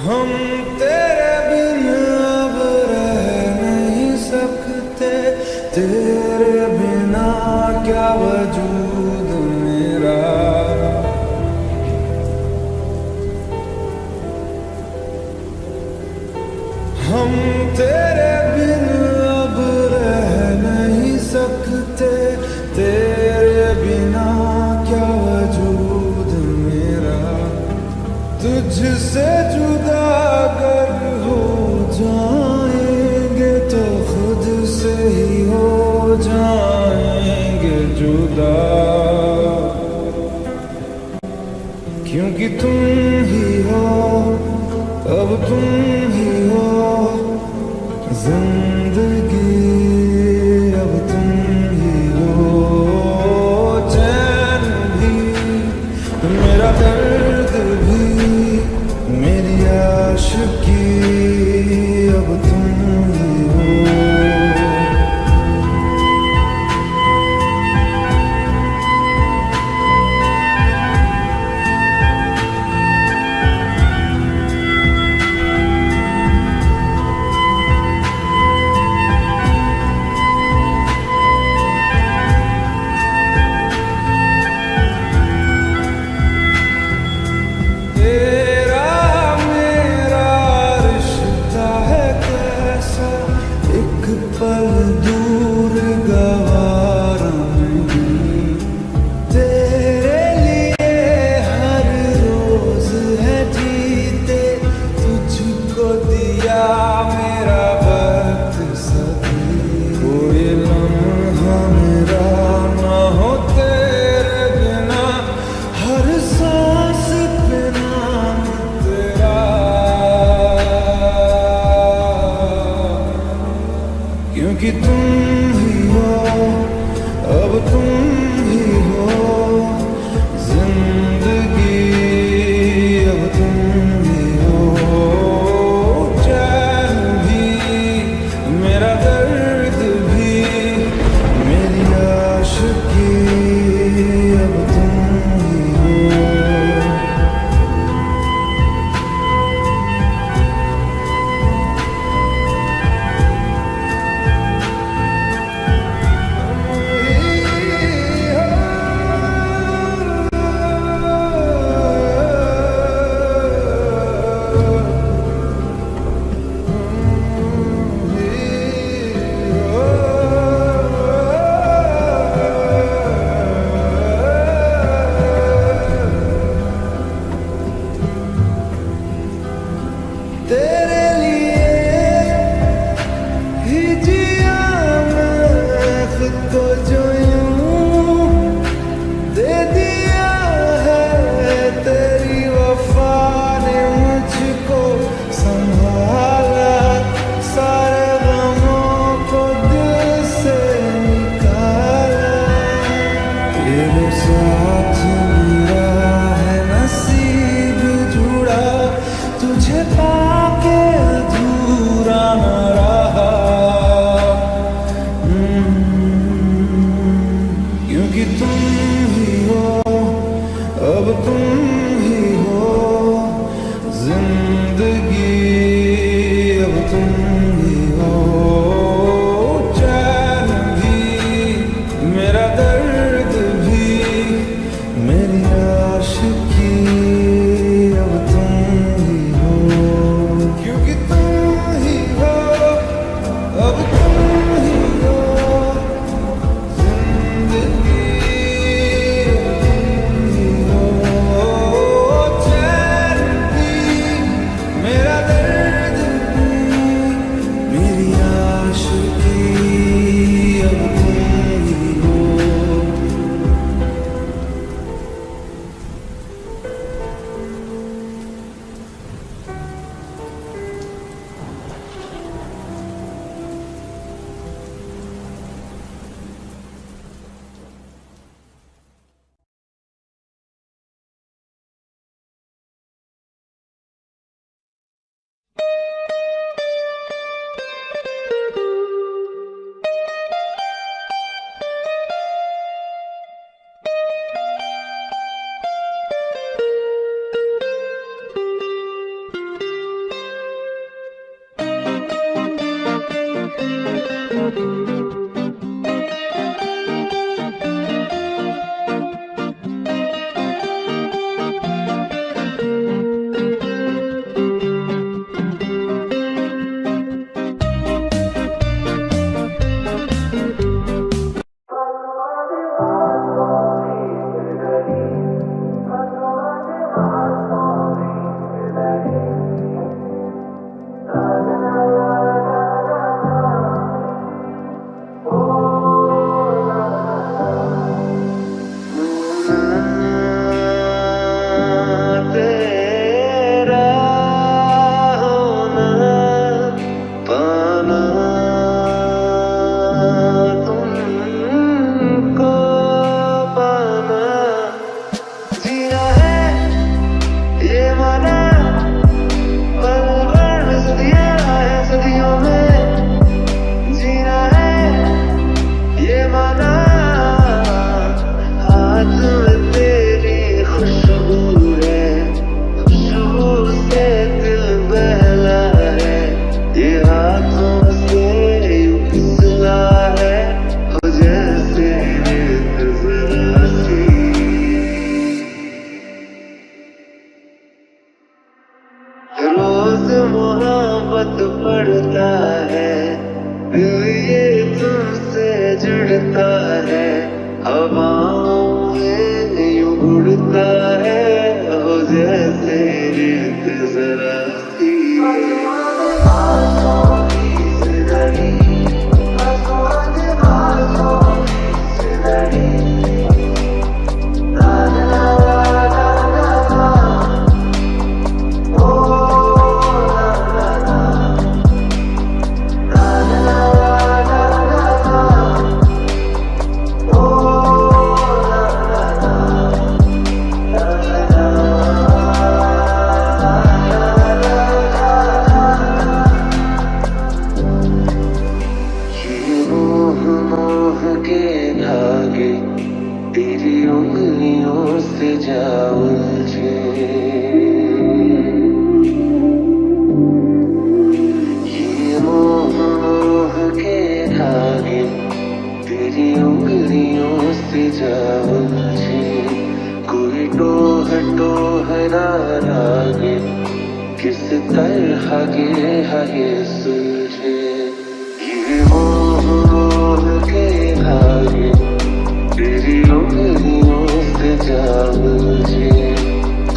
हम तेरे बिन अब रह नहीं सकते, तेरे बिना क्या वजूद मेरा। हम तेरे बिन अब रह नहीं सकते, तेरे बिना क्या वजूद मेरा। तुझसे जुदा अगर हो जाएंगे तो खुद से ही हो जाएंगे जुदा, क्योंकि तुम ही हो, अब तुम ही हो जिंदगी, अब तुम ही हो चैन भी, मेरा दर्द भी, मेरी आशिकी, अब तुम ही हो। मोहब्बत पड़ता है, दिल ये तुमसे जुड़ता है, हवाओं में यूं उड़ता है, हो जैसे रेत जरा सी। तेरी उंगलियों से जा उलझे, ये मोह मोह के धागे तेरी उंगलियों से जा उलझे, कोई टोह टोह ना लागे, किस तरह के है सुलझे, ये मोह मोह के धागे तेरी उंगलियों से जा मुझे,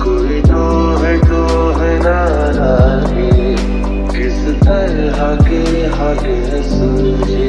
कोई टोह टोह ना लागे, किस तरह के है सुलझे।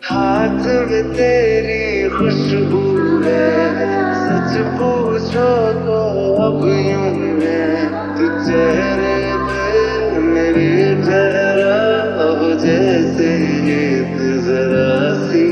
हाथ में तेरी खुशबू है, सच पूछो तो अब यूं है, तू चेहरे पे मेरे ठहरा हो जैसे रेत जरा सी।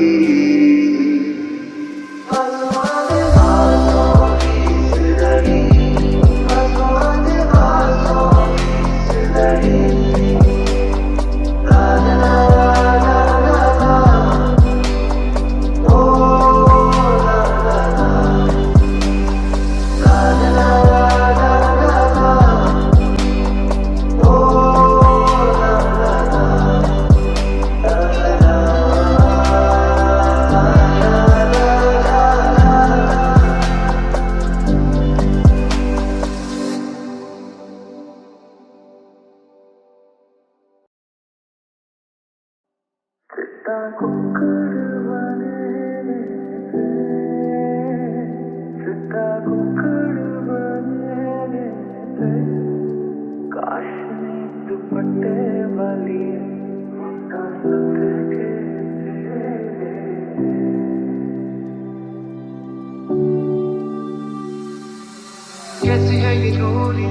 कैसी है ये दूरी,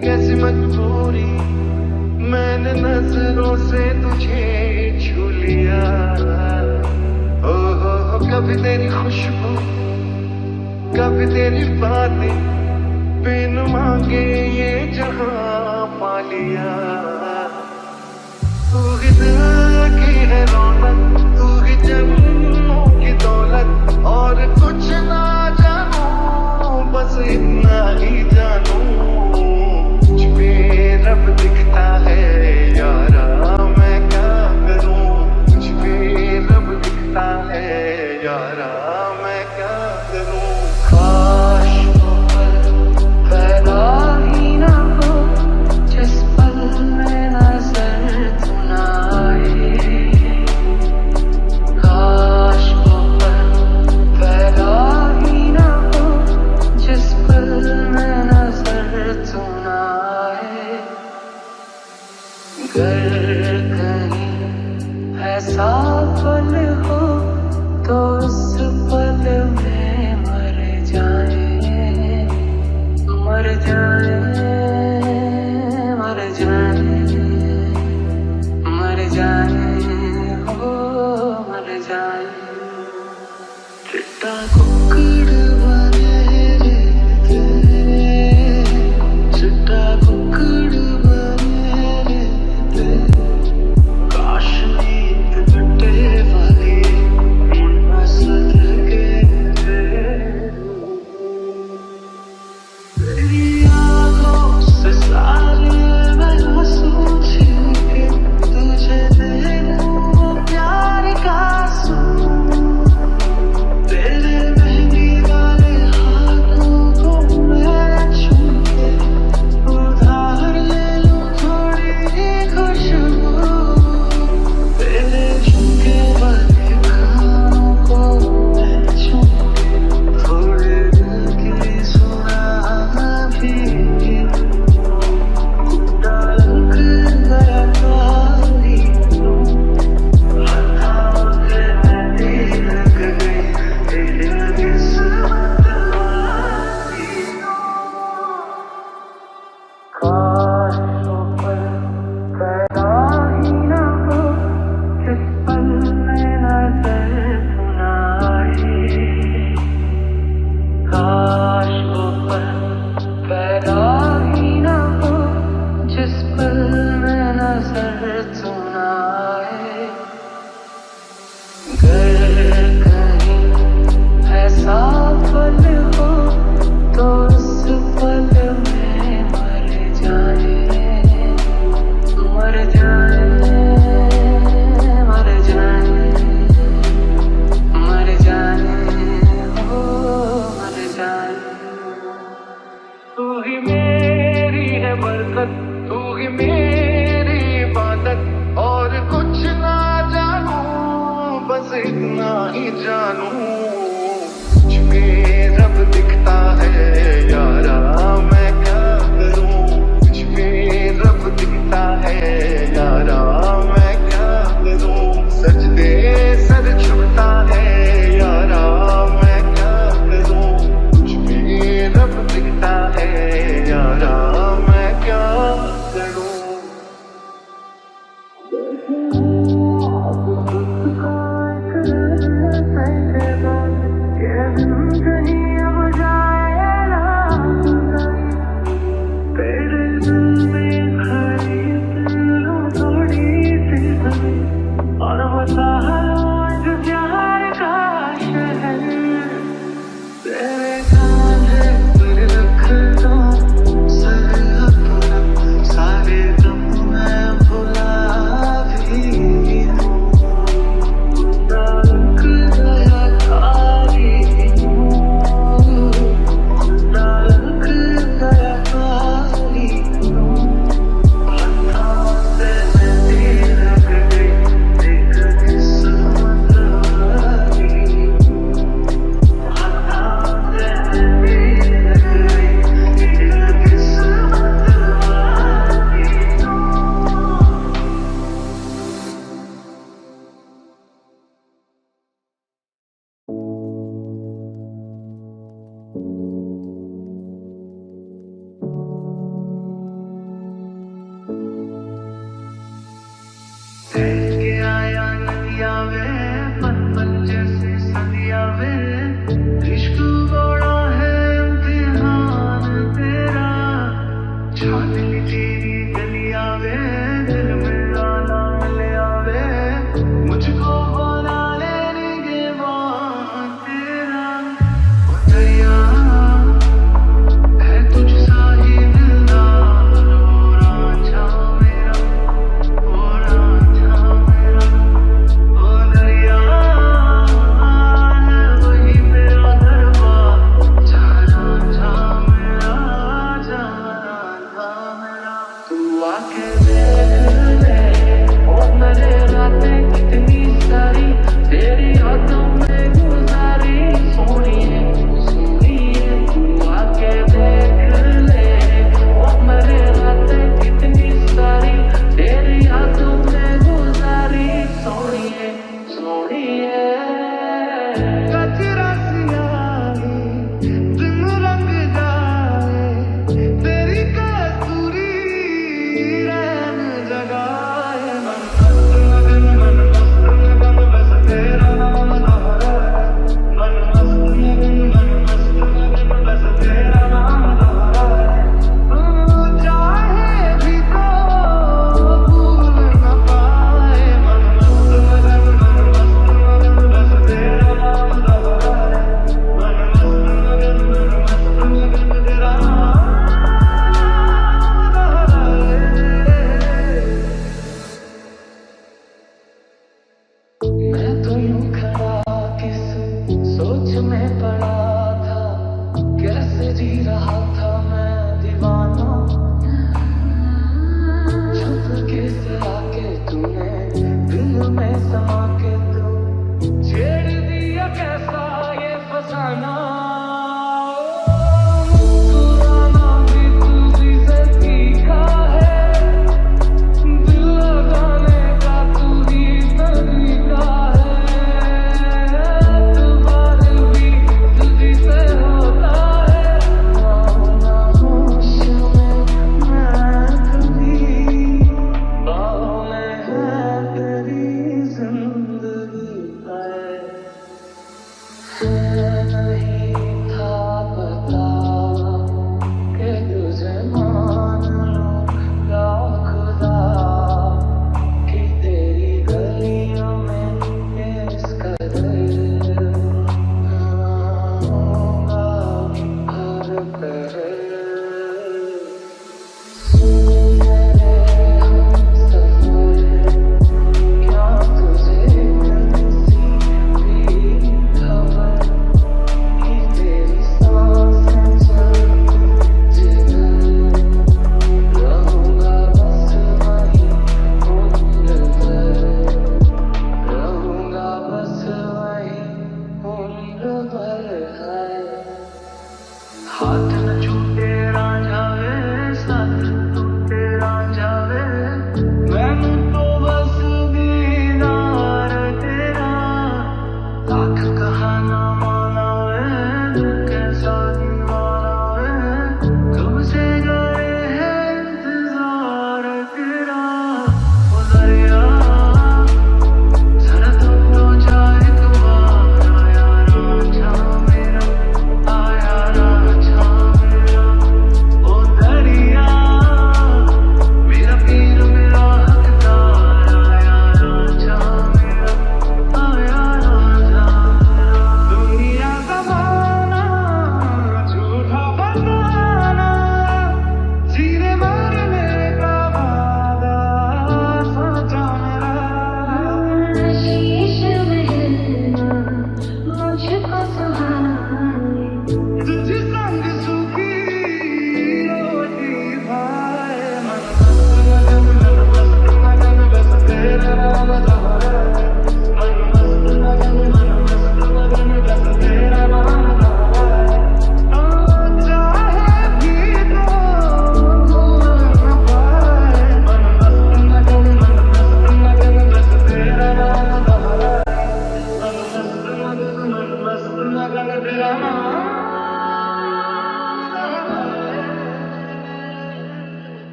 कैसी मजबूरी, मैंने नजरों से तुझे छू लिया, हो कभी तेरी खुशबू, कभी तेरी बातें, बिन मांगे ये जहां पा लिया, तू ही दिल की है रौनक, तू ही जन्मों की दौलत, और कुछ ना जानू, बस इतना ही जानू, मुझ पे रब दिखता है यारा, मैं क्या करूं, मुझ पे रब दिखता है यारा, मैं क्या करूं। काश वो पल पैदा ही ना हो, जिस पल में नजर तू ना आए, काश वो पल पैदा ही ना हो, जिस पल में नजर तू ना आए। अगर कहीं ऐसा पल हो तो उस पल में मर जाए, मर जाए, मर जाए, मर जाए, हो मर जाए। चिट्टा को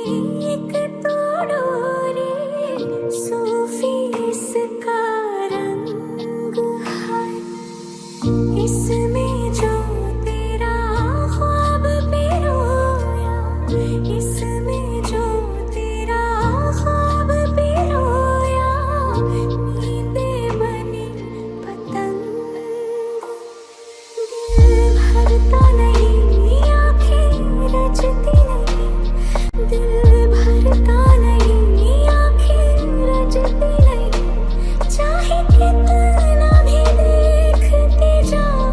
एक तो डोरी सूफी इसका रंग है, इसमें जो तेरा ख्वाब पिरोया, इसमें जो तेरा ख्वाब पिरोया, नींदे बनी पतंग। दिल भरता नहीं, आँखें रचती नहीं, दिल भरता नहीं, आँखें रचती नहीं, चाहे कितना भी देखती जाऊं,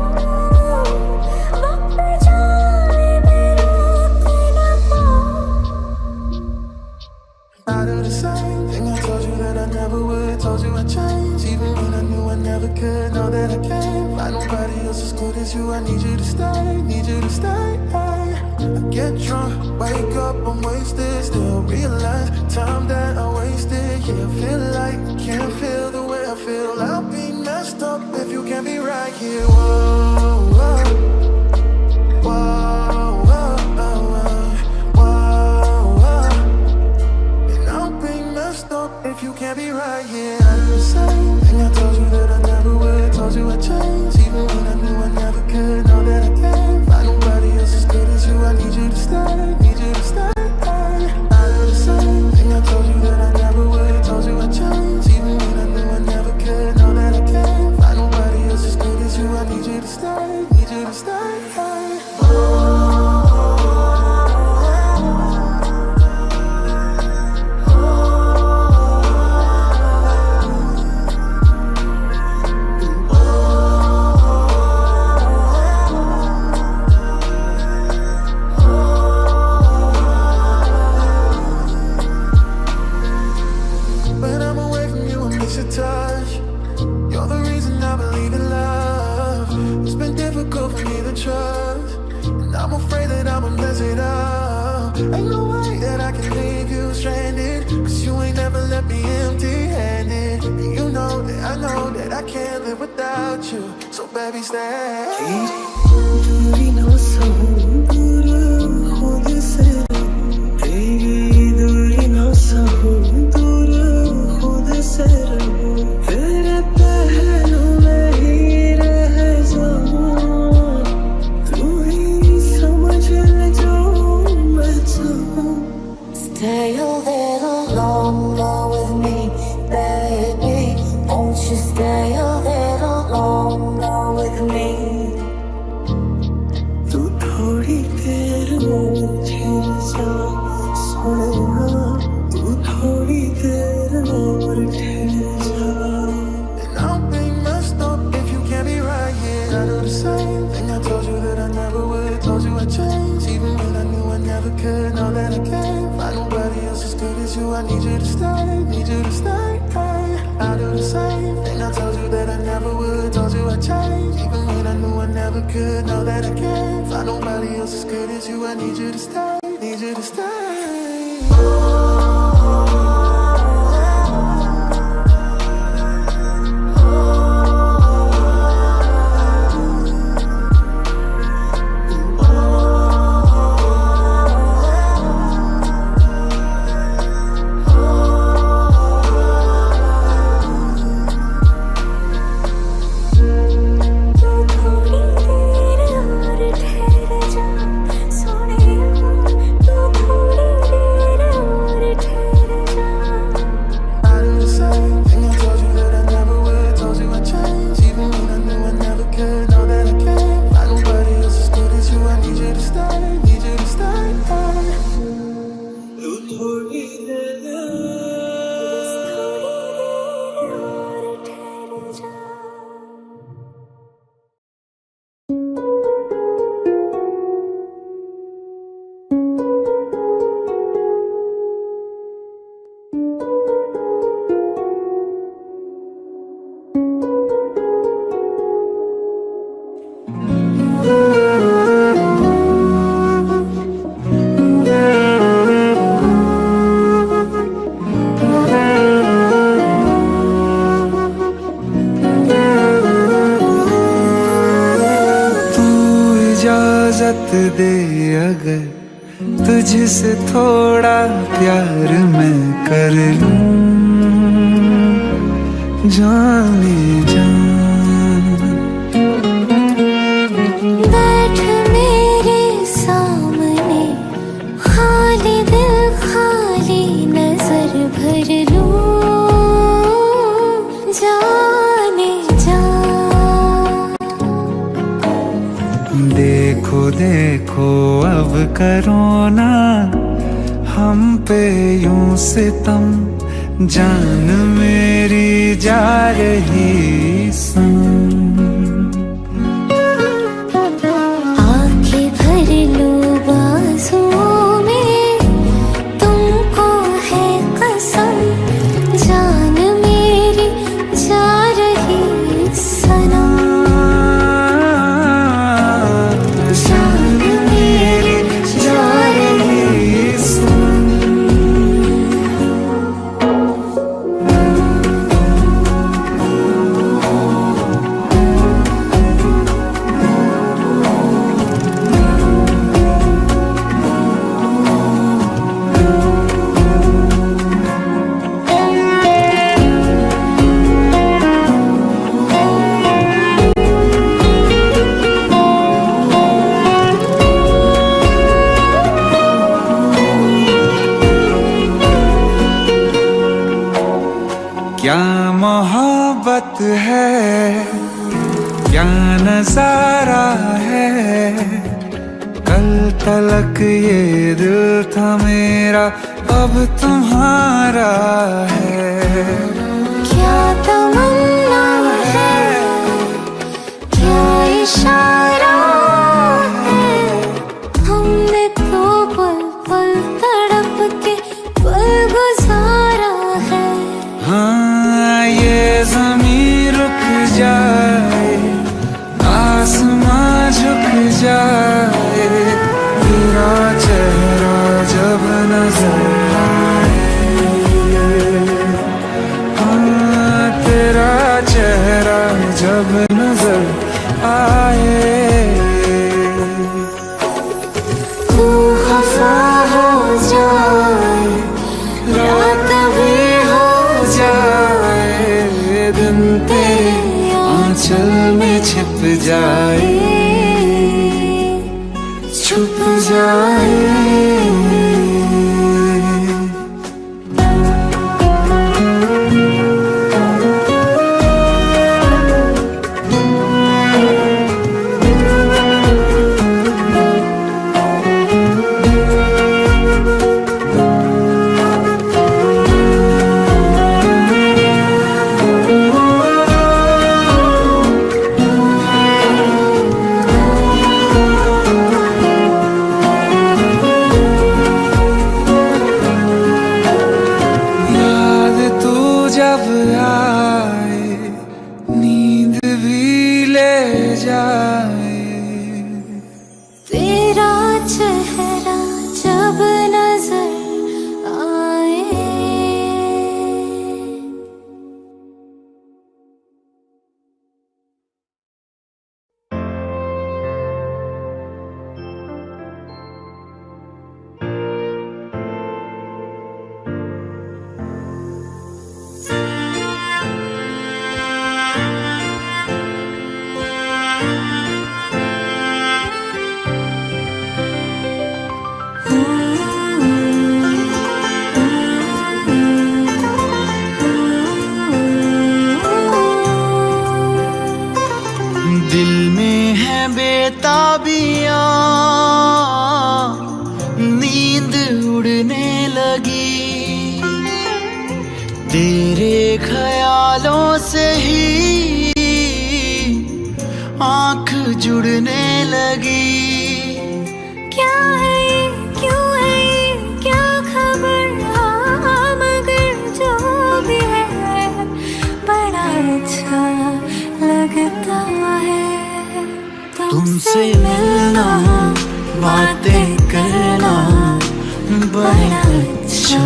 वक्त जाए मैं रोक न पाऊं। I do the same thing I told you that I never would. Told you I'd change, even when I knew I never could. Know that I can't find nobody else as good as you. I need you to stay, need you to stay. I get drunk, wake up, I'm wasted. Still realize time that I wasted. Yeah, I feel like I can't feel the way I feel. I'll be messed up if you can't be right here. Whoa, whoa, whoa, whoa, whoa, whoa, whoa. And I'll be messed up if you can't be right here. I do the same thing I told you that I never would. Told you I'd change, even when I knew I never could. Know that I can't find nobody else as good as you. I need you to stay, need you to stay. I do the same thing I told you that I never would. Told you I'd change, even when I knew I never could. Know that I can't find nobody else as good as you. I need you to stay, need you to stay. When I'm away from you, I miss your touch. You're the reason I believe in love. It's been difficult for me to trust, and I'm afraid that I'ma mess it up. Ain't no way that I can leave you stranded, 'cause you ain't never left me empty-handed. And you know that I know that I can't live without you. So baby, stay. दूरी ना सहूं दूर खुद से, तेरी दूरी ना सहूं दूर खुद से रहूं, तेरे पहलू में ही रह जाऊं, तू ही समझ ले जो मैं चाहूं। Stay a little longer with me, baby. Won't you stay a little longer with me? तू थोड़ी देर मुझे जा सुनना, तू थोड़ी देर और ठहर जा। And I'll be messed up if you can't be right here. I do the same thing I told you that I never would. Told you I'd change, even when I knew I never could. Know that I can't find nobody else as good as you. I need you to stay, need you to stay. I do the same thing I told you that I never would. Told you I'd change, even when I knew I never could. Know that I can't find nobody else as good as you. I need you to stay, need you to stay. तू थोड़ी देर और ठहर जा, सोनिया, तू थोड़ी तुझसे थोड़ा प्यार मैं कर लूं जाने जा। बैठ मेरे सामने, खाली दिल खाली नजर भर लूं जाने जा। देखो देखो अब करो ना हम पे यूं सितम, जान मेरी जा रही संग। आंखें भर लो बाजुओं में, तुमको है कसम, जान मेरी जा रही सनम। जान मेरी जा रही सनम। क्या मोहब्बत है, क्या नजारा है, कल तलक ये दिल था मेरा अब तुम्हारा है। क्या तमन्ना है, क्या इशारा है, हमने तो पल पल तड़प के पल गुजारा है। हाँ ये ज़मीं रुक जाए, आसमां झुक जाए, तेरा चेहरा जब नजर आए। हाँ तेरा चेहरा जब नजर आए। तू खफा हो जाए, रात भी हो जाए, दिन तेरे आंचल में छिप जाए, छुप जाए। याद तू जब आए, नींद भी ले जाए, तेरा चेहरा जब नजर आए। दिल में है बेताबियां, नींद उड़ने लगी, तेरे ख्यालों से ही आंख जुड़ने लगी। क्या है ये, क्यों है ये, क्या खबर, हाँ मगर जो भी है बड़ा अच्छा लगता है। तुमसे मिलना, बातें करना बड़ा अच्छा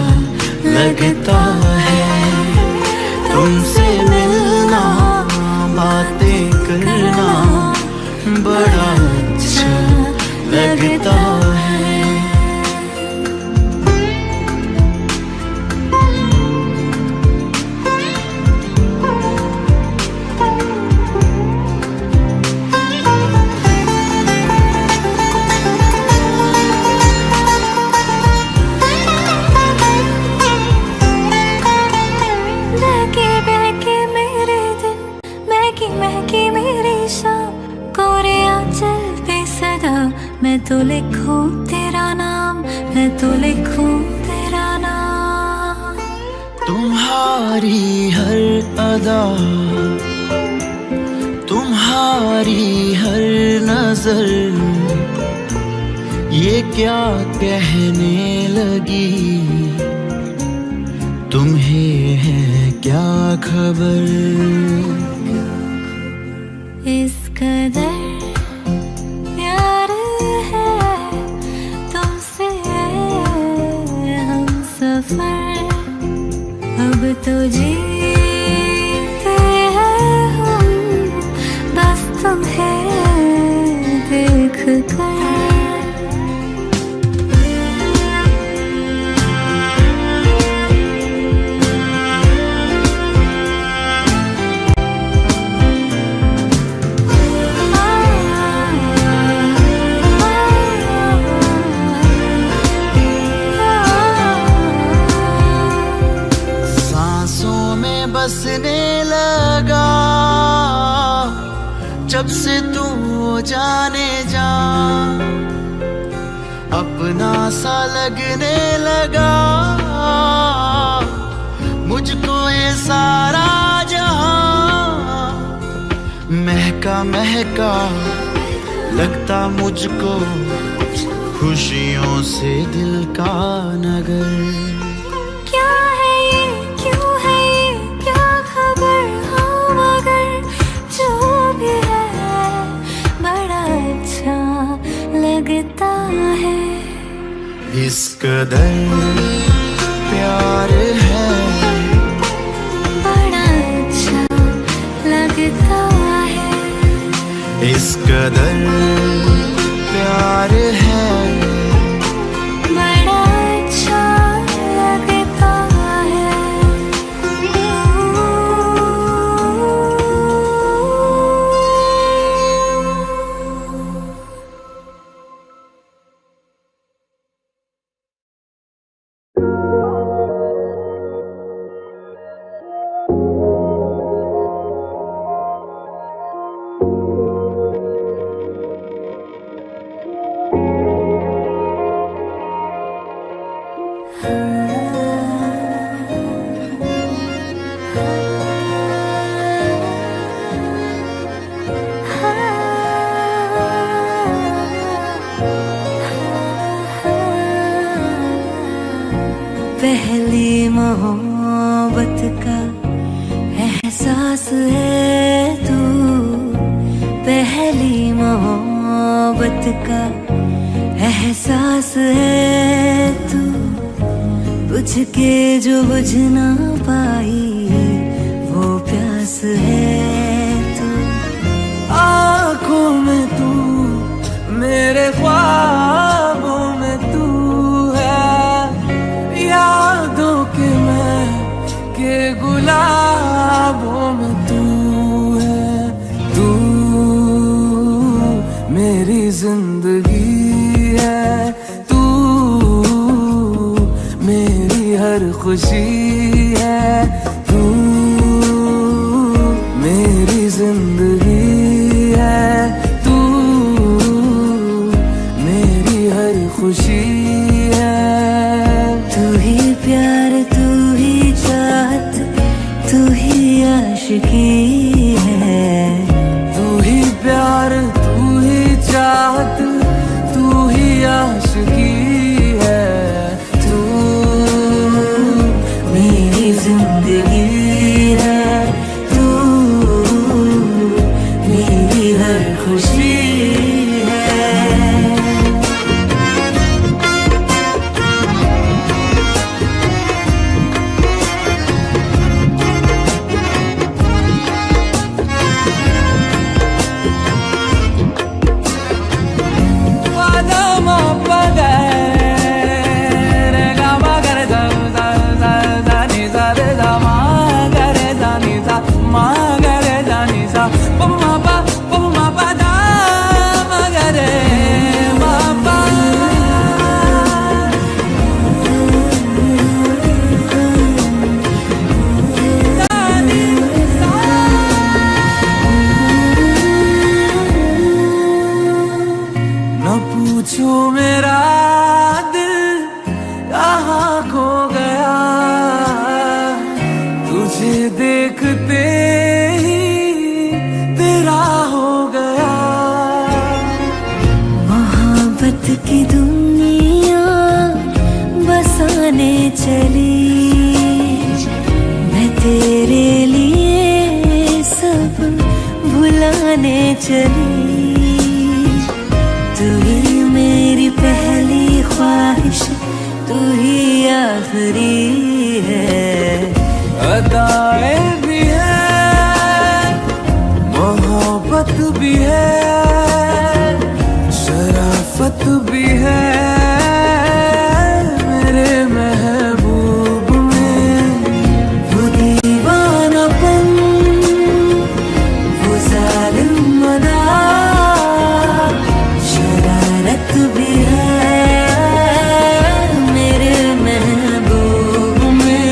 लगता है। तुमसे मिलना, बातें करना बड़ा अच्छा लगता है। तो लिखूं तेरा नाम, मैं तो लिखूं तेरा नाम। तुम्हारी हर अदा, तुम्हारी हर नजर, ये क्या कहने लगी, तुम्हें है क्या खबर। इस कदर प्यार है तुमसे हम सफर, अब तो जीते हैं हम बस तुम्हें देख कर। बसने लगा जब से तू जाने जा, अपना सा लगने लगा मुझको ये सारा जहां। महका महका लगता मुझको खुशियों से दिल का नगर। क्या है ये, क्यों है ये, क्या खबर, हाँ मगर जो भी है बड़ा अच्छा लगता है। इस कदर प्यार है बड़ा अच्छा लगता है। इस कदर प्यार है बड़ा अच्छा लगता है। पहली मोहब्बत का एहसास है तू, पहली मोहब्बत का एहसास है तू, बुझ के जो बुझ ना पाई वो प्यास है तू। आँखों में तू, मेरे ख्वाबों में तू है, यादों के मैं के गुलाबों में तू है। तू मेरी जिंदगी है, तू मेरी हर खुशी है, तू मेरी जिंदगी है, तू मेरी हर खुशी है। तू ही प्यार, तू ही चाहत, तू ही आशिकी है। तू ही प्यार, तू ही चाहत, तू ही आशिकी है। तू मेरी जिंदगी बुलाने चली, मैं तेरे लिए सब भुलाने चली। तू ही मेरी पहली ख्वाहिश, तू ही आखिरी है। अदाएं भी है, मोहब्बत भी है, शराफत भी है मेरे महबूब में। वो दीवानापन, वो जालिम अदा, शरारत भी है मेरे महबूब में।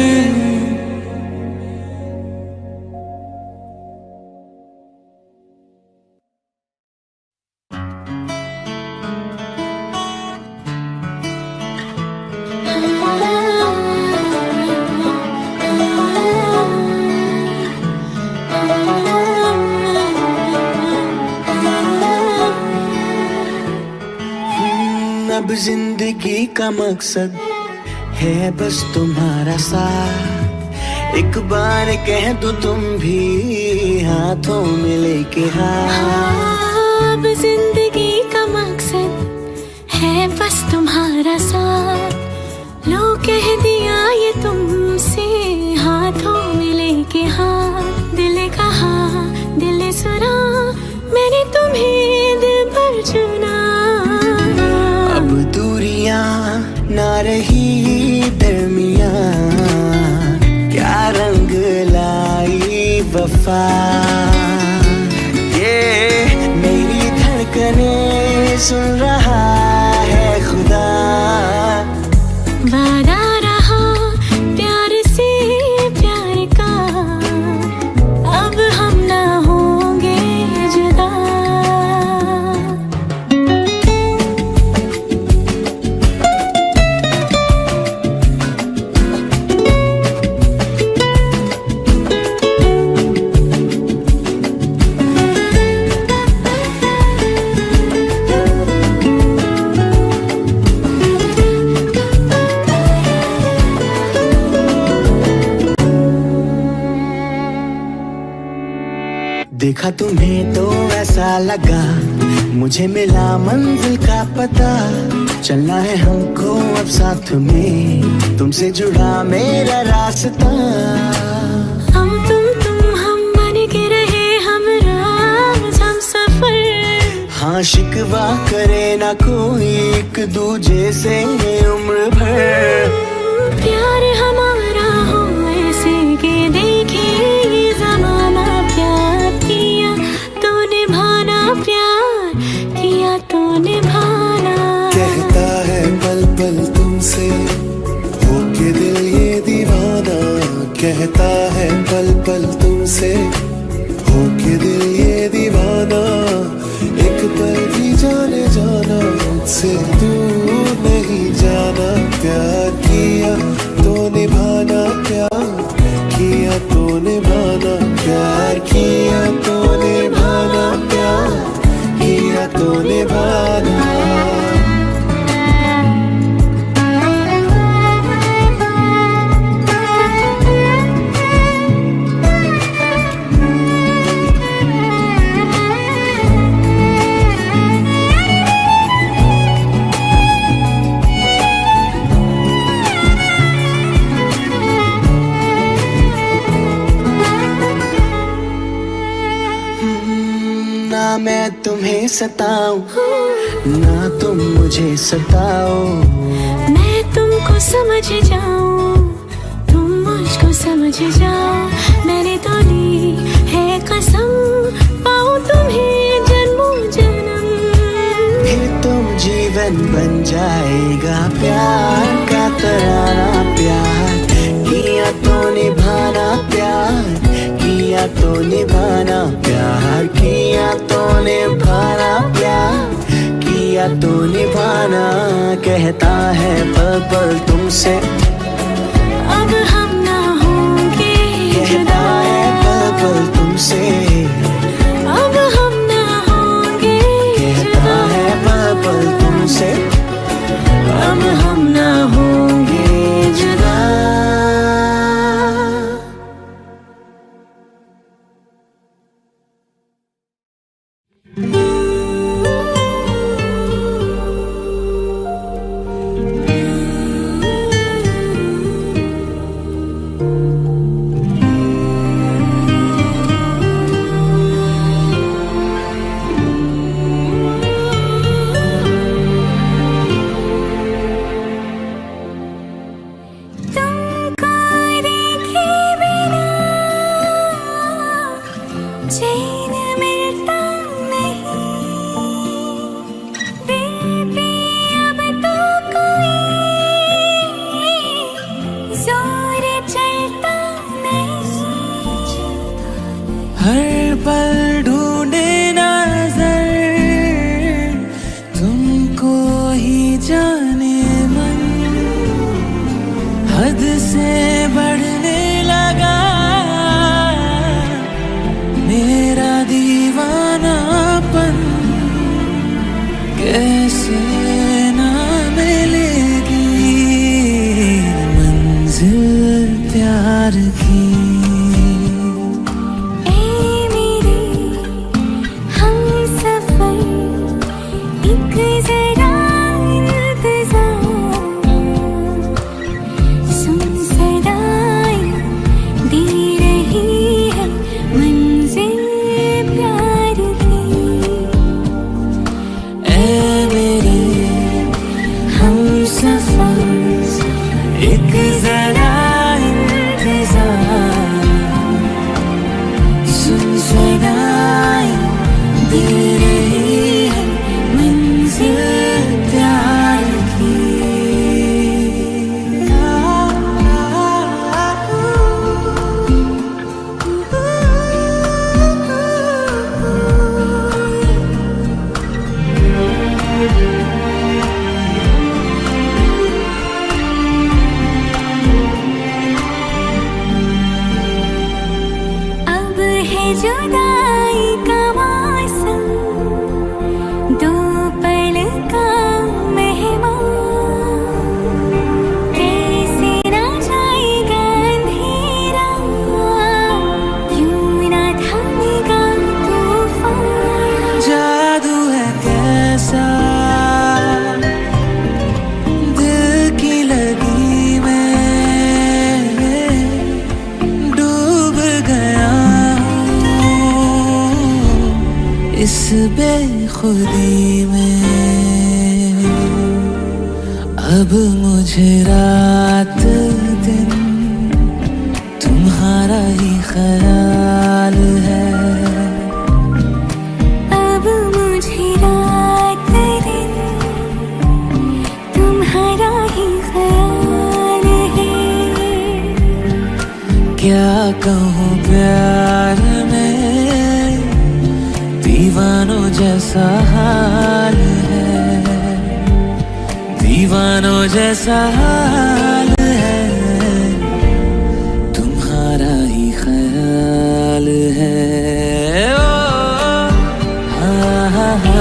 अब जिंदगी का मकसद है बस तुम्हारा साथ। एक बार कह दो तुम भी हाथों में लेके हाथ। अब जिंदगी का मकसद है बस तुम्हारा साथ। लो कह दिया ये तुमसे हाथों में लेके हाथ। दिल कहा दिल सुना, मैंने तुम्हें दिल पर चुना। अब दूरियां ना रही दरमियां, क्या रंग लाई वफा। ये मेरी धड़कनें सुन रहा है खुदा। वादा रहा प्यार से प्यार का, अब हम ना होंगे जुदा। देखा तुम्हें तो ऐसा लगा मुझे मिला मंजिल का पता। चलना है हमको अब साथ में, तुमसे जुड़ा मेरा रास्ता। हम बन के रहे हमराज हम सफर। हाँ शिकवा करे ना कोई एक दूजे से उम्र भर। प्यार हमारा हो ऐसे के देखे ये जमाना। प्यार किया तो निभाना, प्यार किया तो निभाना। कहता है पल पल तुमसे होके दिल ये दीवाना। कहता है पल पल तुमसे होके दिल ये दीवाना। एक पल भी जाने जाना मुझसे दूर नहीं जाना। प्यार किया तो निभाना, प्यार किया तो निभाना। प्यार किया तो निभाना, प्यार किया तो निभाना। ना मैं तुम्हें सताऊं, ना तुम मुझे सताओ। मैं तुमको समझ जाऊं, तुम मुझको समझ जाओ। मैंने तो ली है कसम, पाऊं तुम्हें जन्मों जन्म। फिर तुम जीवन बन जाएगा प्यार का तराना। प्यार किया तो निभाना, प्यार किया तो निभाना। प्यार किया तो निभाना, प्यार किया तो निभाना। कहता है पल पल तुमसे अब हम ना होंगे कहता है पल पल तुमसे अब हम ना होंगे कहता है पल पल तुमसे अब हम ना होंगे हद से बढ़ने लगा मेरा दीवानापन, कैसे ना मिलेगी मंजिल प्यार की। जुदाई का मौसम, दो पल का मेहमान, कैसे ना जाएगा अंधेरा, क्यों ना थमेगा तूफान। जादू है कैसा दिल की लगी में, डूब गया इस बेखुदी में। अब मुझे रात दिन तुम्हारा ही ख्याल है। अब मुझे रात दिन तुम्हारा ही ख्याल है। क्या कहूँ प्यार में दीवानों जैसा हाल है, दीवानों जैसा हाल है, तुम्हारा ही ख्याल है। ओ हा हा हा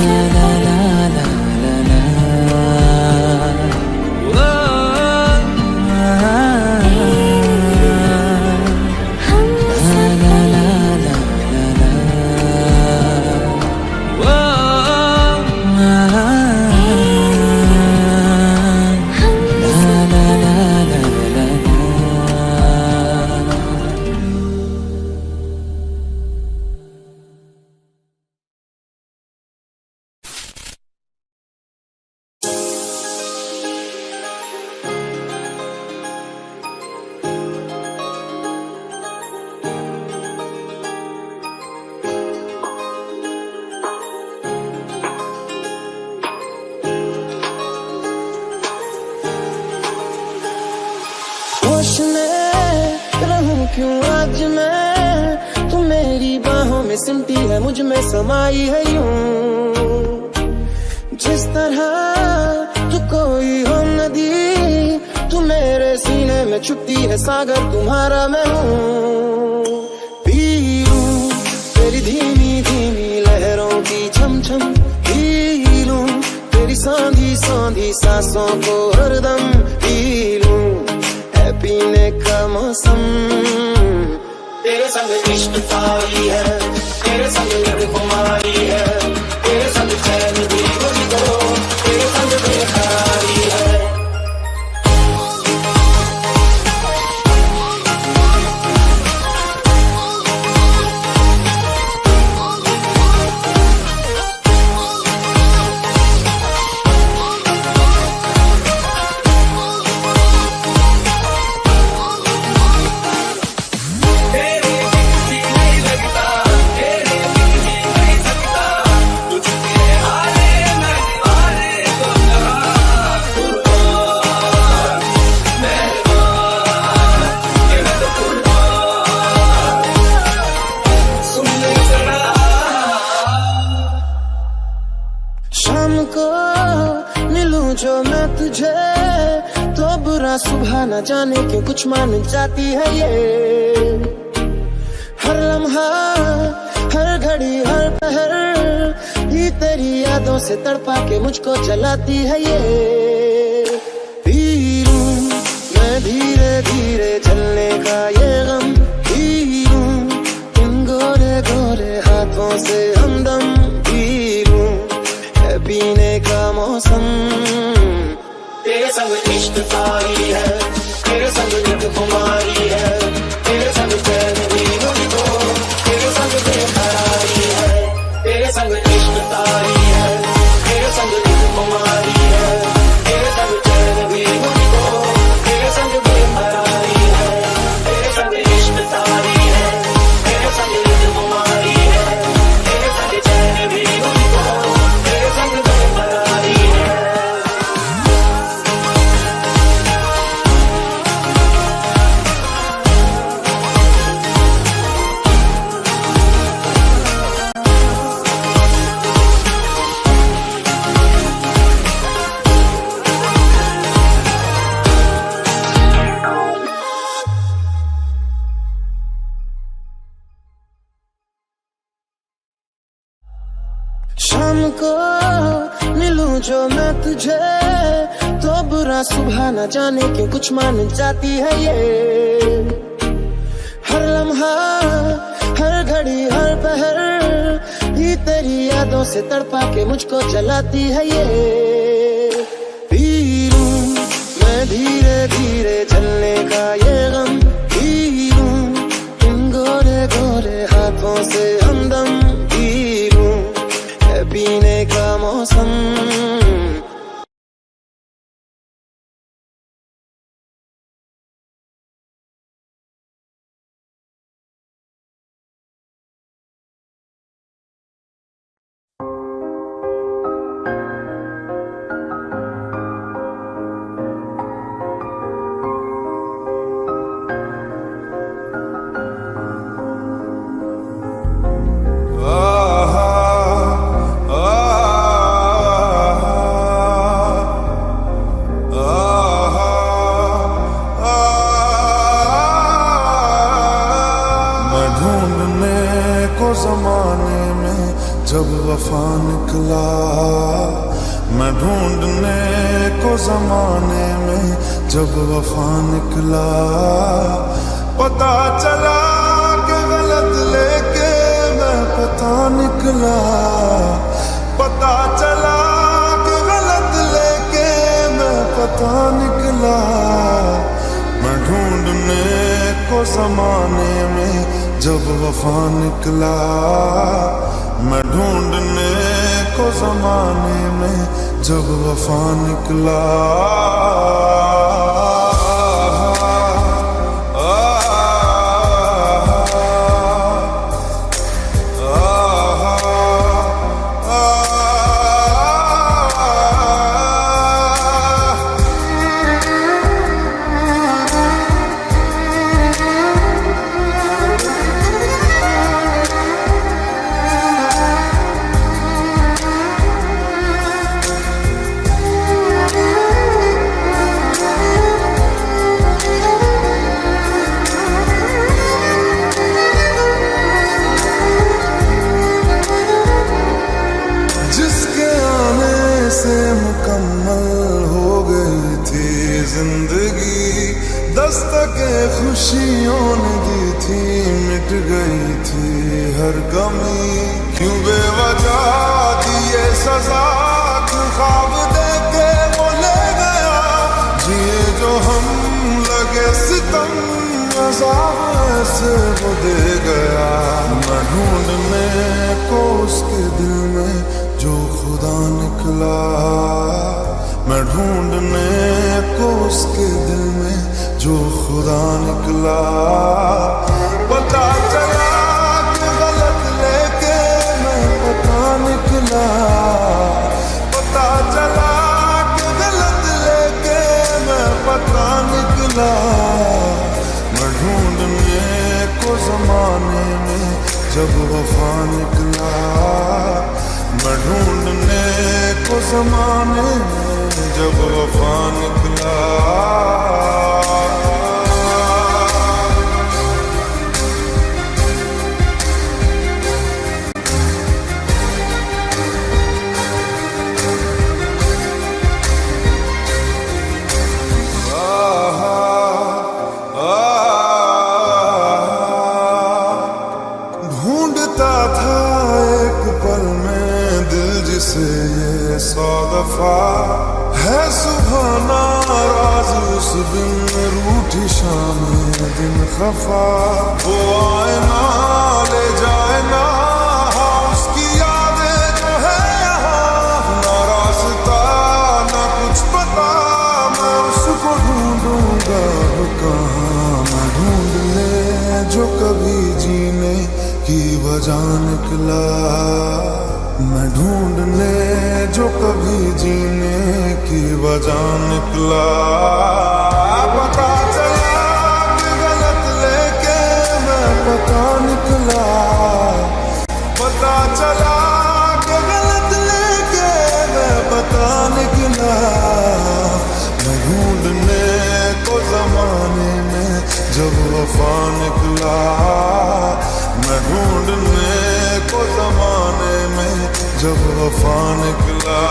ला ला ला ला ला ला, ओ क्यों आज मैं, तू मेरी बाहों में सिमटी है, मुझ में समाई है यूं। जिस तरह तू कोई हो नदी, तू मेरे सीने में छुपती है सागर, तुम्हारा मैं हूँ। पी लूं तेरी धीमी धीमी लहरों की छम छम, पी लूं तेरी सांधी सांधी सांसों को हरदम, पी लूं है पीने का मौसम। तेरे संग इश्क तारी है, तेरे संग लड़ खुमारी है, तेरे संग चैन दी मुझको, तेरे संग बेकरारी है। जो मैं तुझे तो बुरा सुबह न जाने क्यों कुछ मान जाती है ये। हर लम्हा हर घड़ी हर पहर ये तेरी यादों से तड़पा के मुझको जलाती है ये। पी लूं मैं धीरे धीरे चलने का ये गम, पी लूं इन गोरे गोरे हाथों से हमदम, पी लूं है पीने का मौसम। तेरे संग इश्क तारी है, तेरे संग नित कुमारी है, तेरे संग चैन भी मुझको, तेरे संग बेकरारी है। तेरे संग इश्क तारी है, तेरे संग नित कुमारी है, तेरे संग चैन भी मुझको, तेरे संग बेकरारी है। तेरे संग इश्क तारी है, तेरे संग नित कुमारी है, तेरे संग चैन भी मुझको, तेरे संग बेकरारी है। शाम को मिलूं जो मैं तुझे तो बुरा सुबह न जाने क्यों कुछ मान जाती है ये। हर लम्हा हर घड़ी हर पहर ये तेरी यादों से तड़पा के मुझको जलाती है ये। पी लूं मैं धीरे धीरे चलने का ये गम, पी लूं इन गोरे गोरे हाथों से हमदम, पी लूं पीने का मौसम। जमाने में जब वफा निकला, मैं ढूंढने को जमाने में जब वफा निकला, पता चला कि गलत लेके मैं पता निकला, पता चला कि गलत लेके मैं पता निकला। मैं ढूंढने को जमाने में जब वफा निकला, मैं ढूंढने को जमाने में जब वफा निकला। दस्तके खुशियों ने दी थी, मिट गई थी हर कमी, क्यों बेवजह दिए सजा, क्यों ख्वाब देके वो ले गया, जिए जो हम लगे सितम, अज़ाब ऐसे वो दे गया। मैं ढूंढने को उसके दिल में जो खुदा निकला, मैं ढूंढने को उसके दिल में जो खुदा निकला, पता चला कि गलत लेके मैं पता निकला, पता चला कि गलत लेके मैं पता निकला। मैं ढूंढने को जमाने में जब वफा निकला, मैं ढूंढने को ज़माने में जब वफा निकला। ढूंढता था एक पल में दिल जिसे ये 100 दफा है सुबह नाराज उस दिन रूठी शाम दिन खफा। वो आए ना ले जाए ना उसकी यादें जो है यहाँ, ना रास्ता ना कुछ पता, मैं उसको ढूंढूंगा कहाँ। मैं ढूंढने जो कभी जीने की वजह निकला, मैं ढूंढने जो कभी जीने की वजह निकला। पता चला कि गलत लेके मैं पता निकला, पता चला कि गलत लेके मैं पता निकला। मैं ढूंढने को ज़माने में जब वफा निकला, मैं ढूंढने को ज़माने में जब वफा निकला।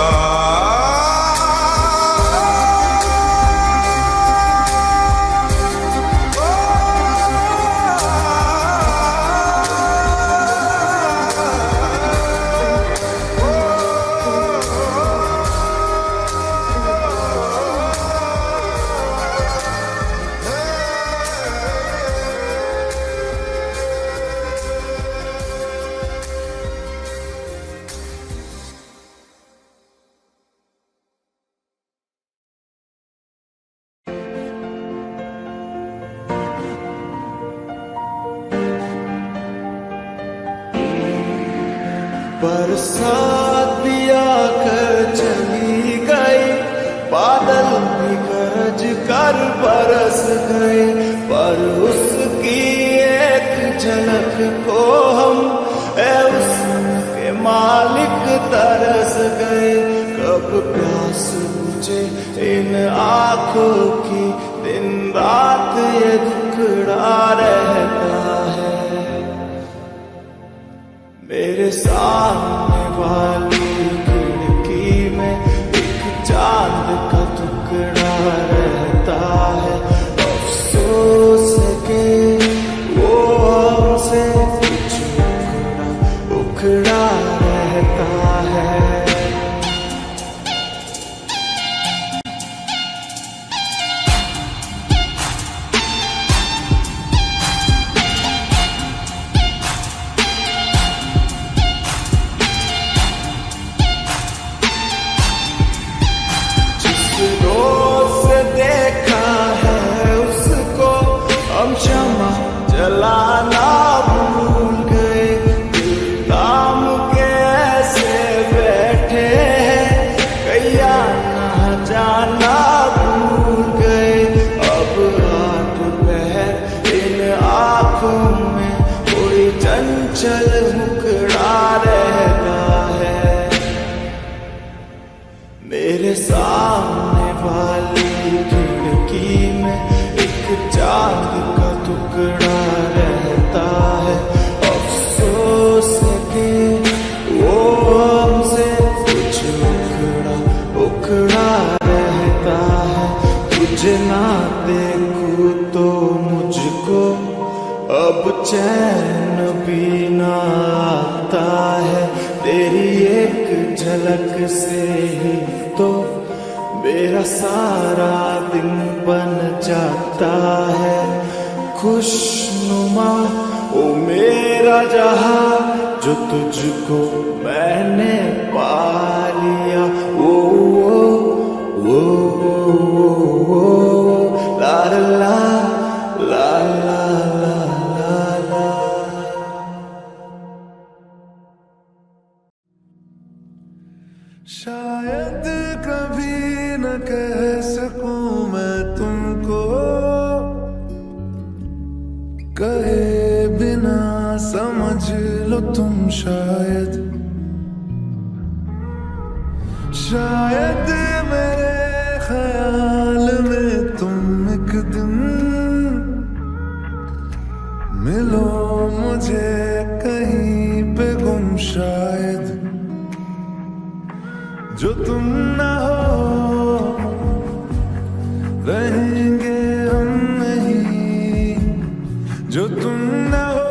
बरसात भी आकर चली गई, बादल भी गरज कर बरस गए, पर उसकी एक झलक को हम उसके मालिक तरस गए। कब प्यास बुझे इन आँखों की, दिन रात ये दुखड़ा रहता है। मेरे सामने वाली खिड़की में एक चांद का टुकड़ा रहता है। अफसोस है कि वो हमसे कुछ उखड़ा रहता है। जलाना भूल गए, दिल थाम के ऐसे बैठे हैं, कैया ना जाना भूल गए। अब रात पहर इन आँखों में कोई चंचल मुखड़ा रहता है। मेरे सामने वाली खिड़की में एक चांद का टुकड़ा रहता है। अफसोस है कि वो हमसे कुछ उखड़ा रहता है। तुझे ना देखूं तो मुझको अब चैन भी ना आता है। तेरी एक झलक से ही तो मेरा सारा दिन बन जाता है। खुशनुमा ओ मेरा जहां जो तुझको मैंने पा लिया। ओ ओ ओ ला ला ला ला ला ला। शायद कभी न कह सकूं मैं तुमको, कहे बिना समझ लो तुम शायद। शायद मेरे ख्याल में तुम एक दिन मिलो मुझे कहीं पे गुम, शायद जो तुम ना हो रहेंगे हम नहीं, जो तुम ना हो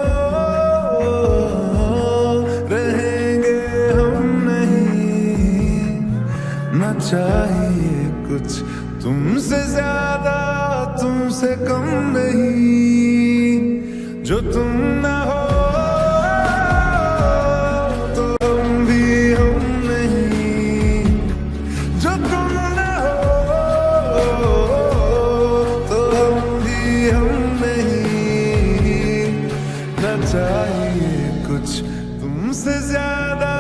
रहेंगे हम नहीं। ना चाहिए कुछ तुमसे ज्यादा तुमसे कम नहीं, जो तुम ना हो तो हम भी हम नहीं, जो तुम ना हो तो हम भी हम नहीं। ना चाहिए कुछ तुमसे ज्यादा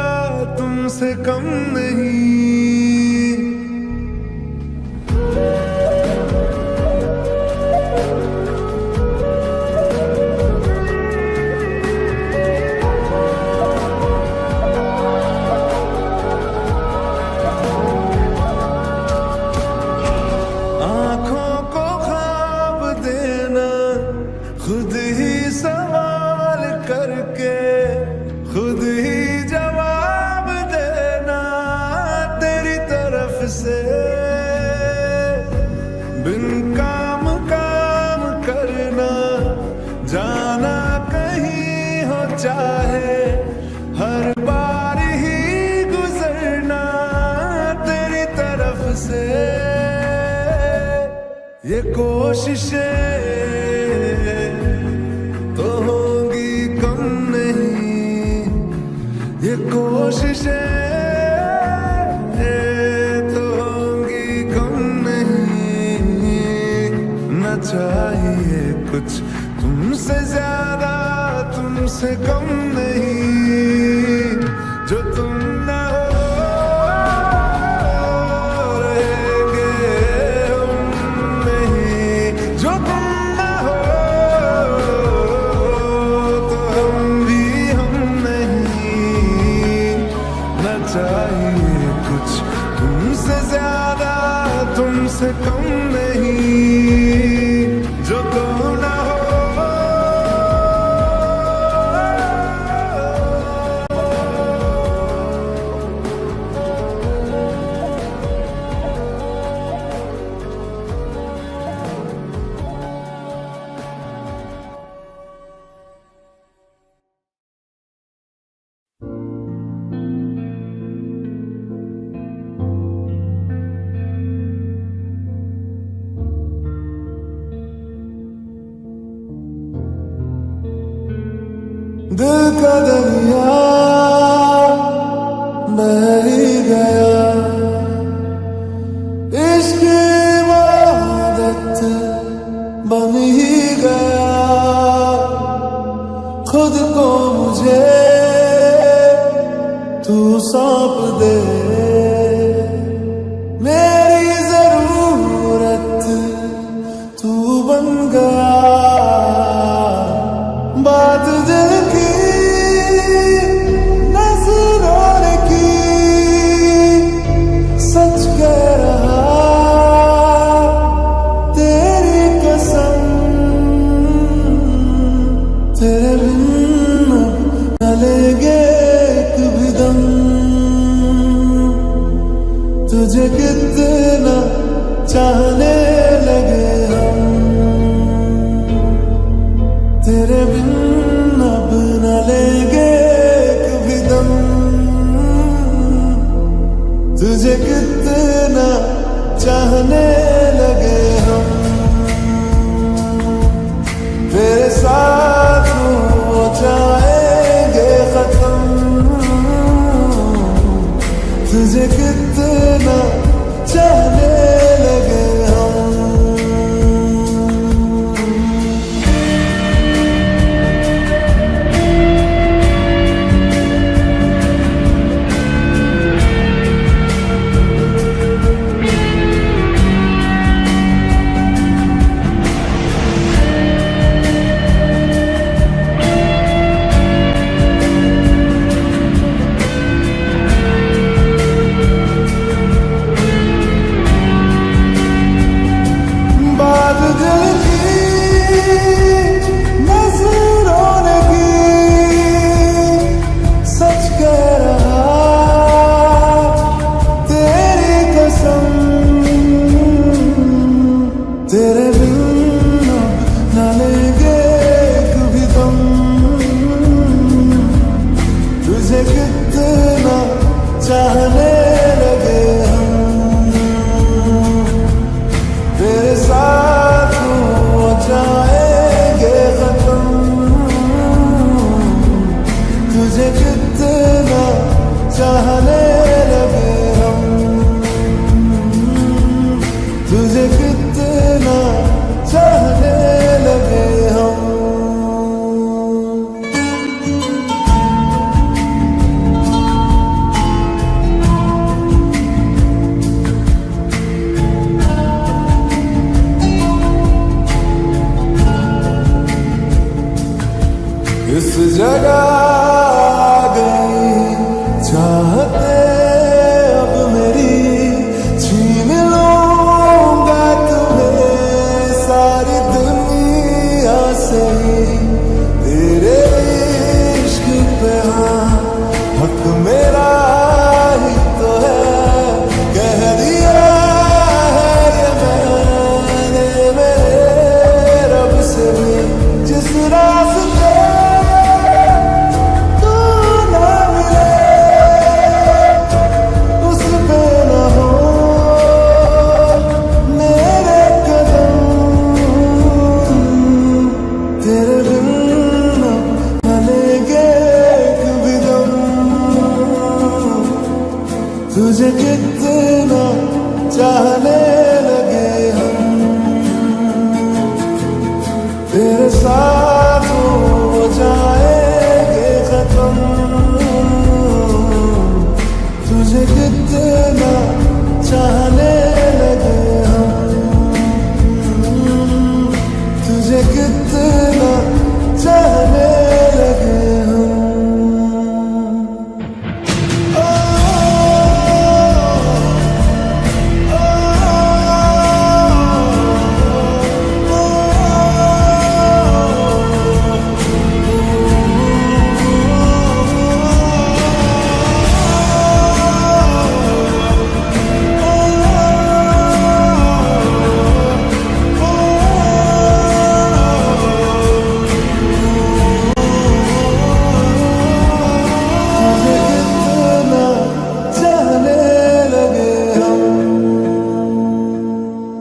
तुमसे कम नहीं। आँखों को ख्वाब देना, खुद ही सवाल करके खुद ही जवाब देना तेरी तरफ से। बिन काम काम करना, जाना कहीं हो चाहे, हर बार ही गुजरना तेरी तरफ से। ये कोशिशें तो होंगी कम नहीं, ये कोशिशें तो होंगी कम नहीं। ना चाहिए कुछ तुमसे ज्यादा तुमसे कम नहीं, जो तुम ना हो रहेंगे हम नहीं, जो तुम ना हो तो हम भी हम नहीं। ना चाहिए कुछ तुमसे ज्यादा तुमसे कम नहीं, जो तुम ना हो। दिल का दरिया बह ही गया, इश्क इबादत बन ही गया। खुद को मुझे तू सौंप दे, मेरी जरूरत तू बन गया। बात दिल की नजरों की सच कह रहा, तेरी कसम तेरे बिन न लेंगे एक भी दम। तुझे कितना चाहने